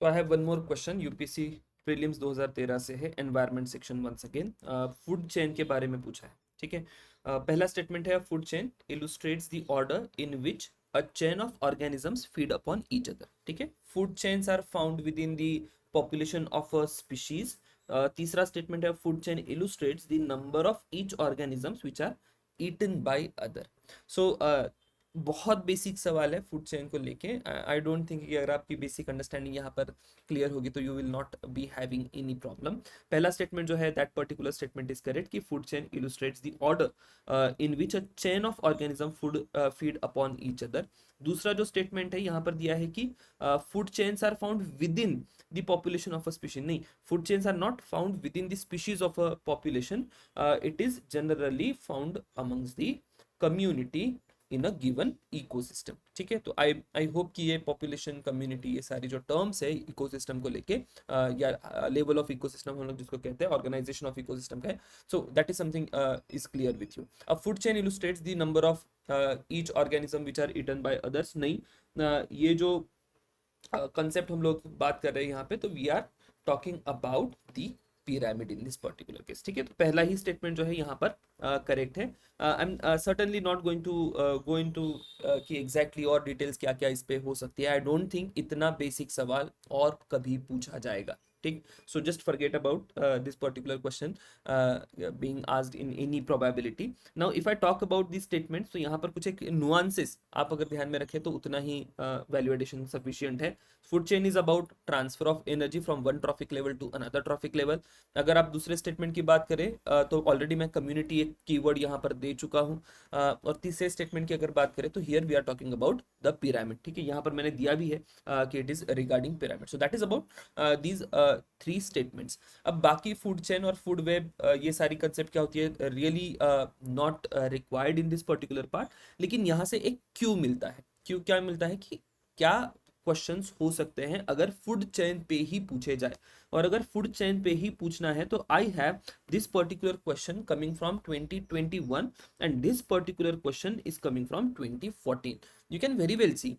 तो I have one more question, UPSC prelims 2013 से है, environment section once again. Food chain के बारे में पूछा है, ठीक है। पहला स्टेटमेंट है, food chain illustrates the order in which a chain of organisms feed upon each other, ठीक है। Food chains are found within the population of a species. तीसरा स्टेटमेंट है, food chain illustrates the number of each organisms which are eaten by other. So बहुत basic सवाल है food chain को लेके। आई don't think कि अगर आपकी बेसिक अंडरस्टैंडिंग यहाँ पर क्लियर होगी तो you will not be having any problem. पहला स्टेटमेंट जो है, that particular statement is correct कि food chain illustrates the order in which a chain of organism food feed upon each other. दूसरा जो स्टेटमेंट है यहाँ पर दिया है कि food chains are found within the population of a species. नहीं, food chains are not found within the species of a population, it is generally found amongst the community in a given ecosystem, ठीक है। तो I hope कि ये population, community, ये सारी जो terms है इकोसिस्टम को लेके या लेवल ऑफ इकोसिस्टम हम लोग जिसको कहते हैं, ऑर्गेनाइजेशन ऑफ इकोसिस्टम का है, so that is something is clear with you. अब food chain illustrates the number of each organism which are eaten by others. नहीं, ये जो कंसेप्ट हम लोग बात कर रहे हैं यहाँ पे, तो we are talking about the pyramid in this particular case, ठीक है। तो पहला ही स्टेटमेंट जो है यहाँ पर करेक्ट है। I am certainly not going to go into कि एग्जैक्टली और डिटेल्स क्या क्या इस पे हो सकती है। आई डोंट थिंक इतना बेसिक सवाल और कभी पूछा जाएगा, ठीक। So just forget about this particular question being asked in any probability. Now if I talk about this statement, तो यहाँ पर कुछ एक नुआंसेस आप अगर ध्यान में रखें तो उतना ही वैल्यू एडिशन सफिशिएंट है। Food chain is about transfer of energy from one trophic level to another trophic level. अगर आप दूसरे स्टेटमेंट की बात करें तो ऑलरेडी मैं कम्युनिटी एक कीवर्ड यहाँ पर दे चुका हूँ। और तीसरे स्टेटमेंट की अगर बात करें तो here we are talking about the pyramid, ठीक है। यहाँ पर मैंने दिया भी है कि it is regarding pyramid. So that is about these three statements. अब बाकी फूड चेन और फूड वेब, ये सारी कंसेप्ट क्या होती है, really not required in this particular part. लेकिन यहाँ से एक क्यू मिलता है। क्यू क्या मिलता है कि क्या क्वेश्चंस हो सकते हैं अगर फूड चेन पे ही पूछे जाए। और अगर फूड चेन पे ही पूछना है तो I have this particular question coming from 2021 and this particular question is coming from 2014। You can very well see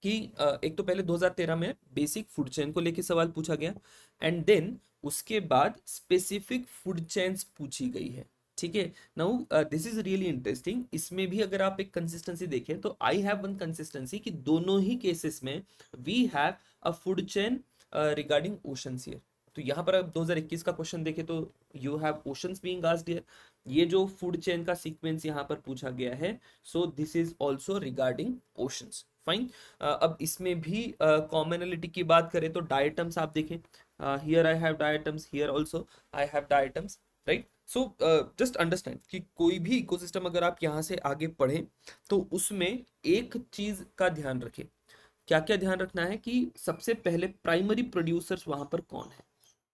कि एक तो पहले 2013 में बेसिक फूड चेन को लेके सवाल पूछा गया, एंड देन उसके बाद स्पेसिफिक फूड चेन्स पूछी गई है, ठीक है। Now this is really interesting. इसमें भी अगर आप एक कंसिस्टेंसी देखें तो आई हैव वन कंसिस्टेंसी कि दोनों ही केसेस में we have a food chain regarding oceans here. तो यहाँ पर अब 2021 का क्वेश्चन देखें तो you have oceans being asked here. ये जो फूड चेन का सीक्वेंस यहाँ पर पूछा गया है, so this is also regarding oceans, fine. अब इसमें भी कॉमनलिटी की बात करें तो डायटम्स आप देखें, here I have diatoms, here also I have diatoms, right. So just understand कि कोई भी इकोसिस्टम अगर आप यहाँ से आगे पढ़ें तो उसमें एक चीज का ध्यान रखें। क्या क्या ध्यान रखना है कि सबसे पहले प्राइमरी प्रोड्यूसर्स वहां पर कौन है,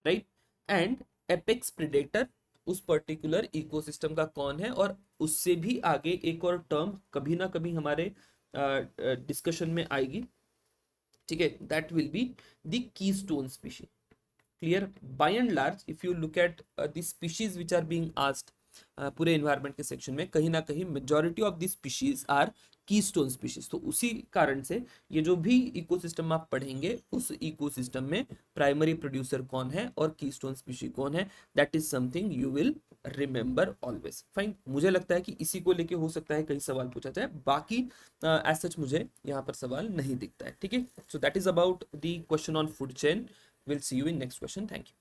राइट, एंड एपेक्स प्रेडेटर उस पर्टिकुलर इकोसिस्टम का कौन है। और उससे भी आगे एक और टर्म कभी ना कभी हमारे डिस्कशन में आएगी, ठीक है, that will be the keystone species. Clear? By and large if you look at the species which are being asked पूरे एनवायरनमेंट के सेक्शन में, कहीं ना कहीं majority of the species are keystone species. तो उसी कारण से ये जो भी इकोसिस्टम आप पढ़ेंगे उस इकोसिस्टम में प्राइमरी प्रोड्यूसर कौन है और कीस्टोन स्पीशीज कौन है, that is something you will remember always, fine. मुझे लगता है कि इसी को लेके हो सकता है कई सवाल पूछा जाए, बाकी एज सच मुझे यहाँ पर सवाल नहीं दिखता है, ठीक है। So that is about the question on food chain. We'll see you in next question. Thank you.